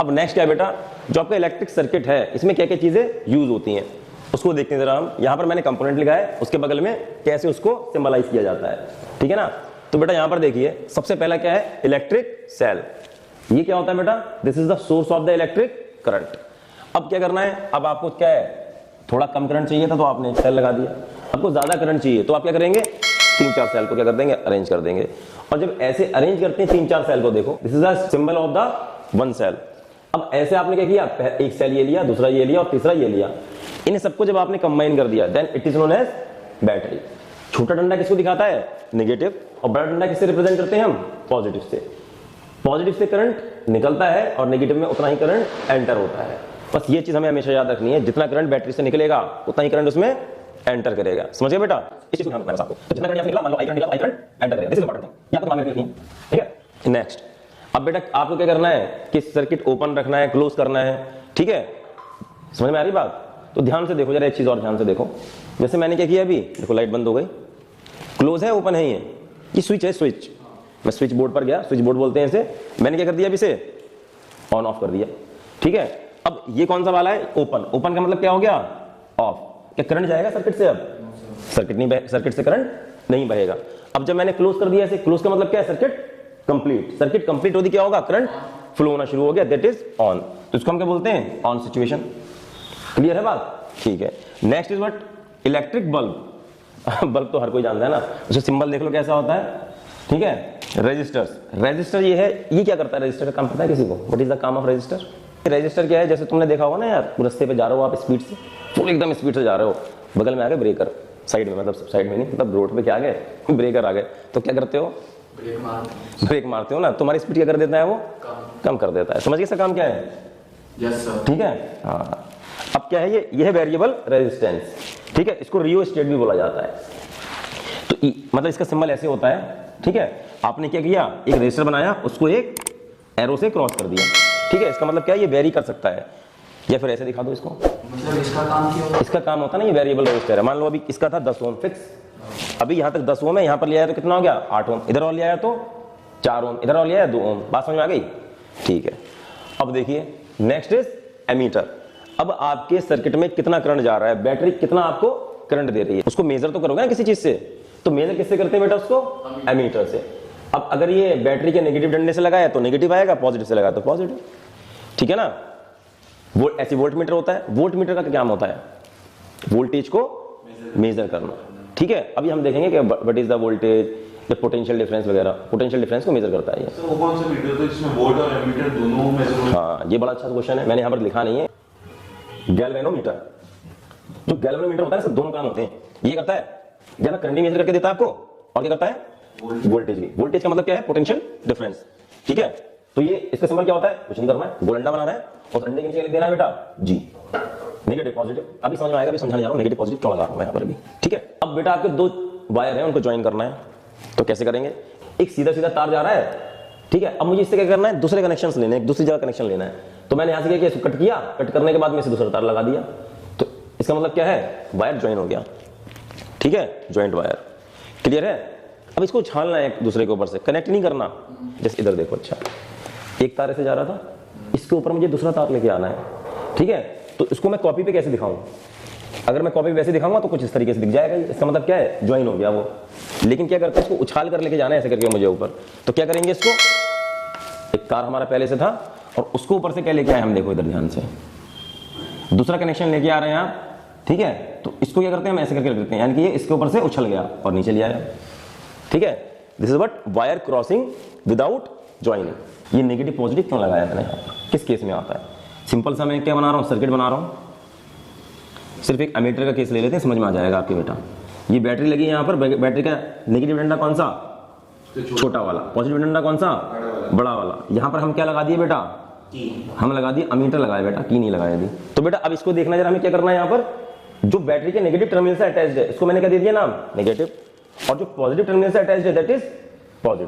अब नेक्स्ट क्या है बेटा, जो आपका इलेक्ट्रिक सर्किट है इसमें क्या क्या चीजें यूज होती हैं उसको देखते हैं जरा हम। यहां पर मैंने कंपोनेंट लिखा है, उसके बगल में कैसे उसको सिंबलाइज किया जाता है, ठीक है ना। तो बेटा यहां पर देखिए सबसे पहला क्या है, इलेक्ट्रिक सेल। ये क्या होता है बेटा, this is the source of the electric current. अब क्या करना है, अब आपको क्या है, थोड़ा कम करंट चाहिए था तो आपने सेल लगा दिया, आपको ज्यादा करंट चाहिए तो आप क्या करेंगे, 3-4 सेल को क्या कर देंगे, अरेंज कर देंगे। और जब ऐसे अरेंज करते हैं 3-4 सेल को, देखो this is the symbol of the one cell. अब ऐसे आपने क्या किया, एक सेल ये लिया, दूसरा ये लिया और तीसरा ये लिया, इन सबको जब आपने कंबाइन कर दिया then it is known as battery. छोटा डंडा किसको दिखाता है, नेगेटिव, और बड़ा डंडा किससे रिप्रेजेंट करते हैं हम, पॉजिटिव से। पॉजिटिव से करंट निकलता है और नेगेटिव में उतना ही करंट एंटर होता है। बस ये चीज हमें हमेशा याद रखनी है, जितना करंट बैटरी से निकलेगा उतना ही करंट उसमें एंटर करेगा। समझ गए बेटा, इस चीज को ध्यान रखना है आपको। जितना करंट निकला, मान लो आई करंट निकला, आई करंट एंटर करेगा, दिस इज इंपॉर्टेंट, यहां पर ध्यान रखिए, ठीक है। नेक्स्ट, अब बेटा आपको क्या करना है कि सर्किट ओपन रखना है, क्लोज करना है, ठीक है। समझ में आ रही बात, तो ध्यान से देखो जरा, एक चीज और ध्यान से देखो। जैसे मैंने क्या किया, अभी देखो लाइट बंद हो गई, क्लोज है ओपन है, ये स्विच है, स्विच, मैं स्विच बोर्ड पर गया, स्विच बोर्ड बोलते हैं इसे, मैंने क्या कर दिया, अभी इसे ऑन ऑफ कर दिया, ठीक है। अब ये कौन सा वाला है, ओपन। ओपन का मतलब क्या हो गया, ऑफ। क्या करंट जाएगा सर्किट से, अब सर्किट नहीं, सर्किट से करंट नहीं बहेगा। अब जब मैंने क्लोज कर दिया इसे, क्लोज का मतलब क्या है, सर्किट कंप्लीट। सर्किट कंप्लीट होती क्या होगा, करंट फ्लो होना शुरू हो गया, दैट इज ऑन। तो इसको हम क्या बोलते हैं, ऑन सिचुएशन। क्लियर है बात, ठीक है। Next is what, electric bulb. Bulb तो हर कोई जानता है ना, उसे सिंबल देख लो कैसा होता है, ठीक है। रेजिस्टर्स, रेजिस्टर ये है, ये क्या करता है, रेजिस्टर का काम पता है किसी को, व्हाट इज द काम ऑफ रेजिस्टर। रेजिस्टर क्या है, जैसे तुमने देखा होगा ना यार, रास्ते पे जा रहे हो आप स्पीड से, फुल एकदम स्पीड से जा रहे हो, बगल में आ गए ब्रेकर, साइड में, मतलब साइड में नहीं, मतलब रोड पे क्या आ गए, ब्रेकर आ गए, तो क्या करते हो, ब्रेक मारते हो ना, तुम्हारी स्पीड क्या कर देता है, वो कम कर देता है। समझ गए इसका काम क्या है, यस सर, ठीक है। हाँ, अब क्या है, ये है वेरिएबल रेजिस्टेंस, ठीक है। इसको रियो स्टेट भी बोला जाता है। तो मतलब इसका सिंबल ऐसे होता है, ठीक है। आपने क्या किया, एक रेजिस्टर बनाया, उसको एक एरो से क्रॉस कर दिया, ठीक है। इसका मतलब क्या है, ये वेरी कर सकता है, या फिर ऐसे दिखा दो इसको, मतलब इसका काम क्या होता है, इसका काम होता है ना, ये वेरिएबल रेजिस्टर है। मान लो अभी इसका था 10 ओम फिक्स, अभी यहां तक 10 ओम है, यहां पर ले आया तो कितना हो गया, 8 ओम, इधर और ले आया तो 4 ओम, इधर और ले आया 2 ओम। बात समझ में आ गई, ठीक है। अब देखिए नेक्स्ट इज एमीटर। अब आपके सर्किट में कितना करंट जा रहा है, बैटरी कितना आपको करंट दे रही है, उसको मेजर तो करोगे ना किसी चीज से, तो मेजर किससे करते हैं बेटा, उसको एमीटर से। अब अगर ये बैटरी के नेगेटिव डंडे से लगाया तो नेगेटिव आएगा, पॉजिटिव से लगाया तो पॉजिटिव, ठीक है ना। वो ऐसी वोल्ट मीटर होता है। वोल्ट मीटर का क्या काम होता है, वोल्टेज को मेजर करना, ठीक है। अभी हम देखेंगे कि what is the voltage, the potential difference वगैरह, पोटेंशियल डिफरेंस को मेजर करता है ये। सर वो कौन सा मीटर, तो इसमें वोल्ट और एमीटर दोनों मेजर होते हैं। हाँ, ये बड़ा अच्छा क्वेश्चन है, मैंने यहाँ पर लिखा नहीं है। गैल्वेनोमीटर, जो गैल्वेनोमीटर होता है सब दोनों काम होते हैं। ये करता है ज्यादा करंट मेजर करके देता है आपको, और क्या करता है, वोल्टेज भी। वोल्टेज का मतलब क्या है, पोटेंशियल डिफरेंस, ठीक है। तो ये इसका सिंबल क्या होता है, कुछ नहीं करना है, गोल अंडा बनाना है और अंडे के नीचे लिख देना है बेटा जी, नेगेटिव पॉजिटिव। अभी समझ में आएगा, अभी समझाने जा रहा हूं नेगेटिव पॉजिटिव क्यों लगा रहा हूं मैं यहाँ पर भी, ठीक है। अब बेटा आपके 2 वायर हैं, उनको ज्वाइन करना है, तो कैसे करेंगे, एक सीधा सीधा तार जा रहा है, ठीक है। अब मुझे इससे क्या करना है, दूसरे कनेक्शन लेने हैं, दूसरी जगह कनेक्शन लेना है। तो मैंने यहां से क्या किया, इसको कट किया, कट करने के बाद में इसे दूसरा तार लगा दिया, तो इसका मतलब क्या है, वायर ज्वाइन हो गया, ठीक है, ज्वाइंट वायर। क्लियर है। अब इसको उछालना है एक दूसरे के ऊपर से, कनेक्ट नहीं करना। जैसे इधर देखो, अच्छा एक तार से जा रहा था, इसके ऊपर मुझे दूसरा तार लेके आना है, ठीक है। तो इसको मैं कॉपी पे कैसे दिखाऊं, अगर मैं कॉपी पे वैसे दिखाऊंगा तो कुछ इस तरीके से दिख जाएगा, इसका मतलब क्या है, ज्वाइन हो गया वो। लेकिन क्या करते हैं, इसको उछाल कर लेके जाना है ऐसे करके मुझे ऊपर, तो क्या करेंगे, इसको एक तार हमारा पहले से था और उसको ऊपर से क्या लेके आए हम, देखो इधर ध्यान से, दूसरा कनेक्शन लेके आ रहे हैं आप, ठीक है। तो इसको क्या करते हैं, हम ऐसे करके रख देते हैं, यानी कि ये इसके ऊपर से उछल गया और नीचे ले आया, ठीक है। This is what wire crossing without joining. ये नेगेटिव पॉजिटिव क्यों लगाया मैंने यहाँ पर, किस केस में आता है, सिंपल सा मैं क्या बना रहा हूँ, सर्किट बना रहा हूँ। सिर्फ एक एमीटर का केस ले लेते हैं, समझ में आ जाएगा आपके बेटा। ये बैटरी लगी है यहाँ पर, बैटरी का नेगेटिव डंडा कौन सा, छोटा वाला, पॉजिटिव डंडा कौन सा, बड़ा वाला। यहाँ पर हम क्या लगा दिए बेटा, हम लगा दिए अमीटर लगाया बेटा, की नहीं लगाया दी। तो बेटा अब इसको देखना जरा, हमें क्या करना है, यहाँ पर जो बैटरी के नेगेटिव टर्मिनल से अटैच्ड है इसको मैंने क्या दे दिया नाम, नेगेटिव, और जो पॉजिटिव टर्मिनल से अटैच्ड है दैट इज पॉजिटिव।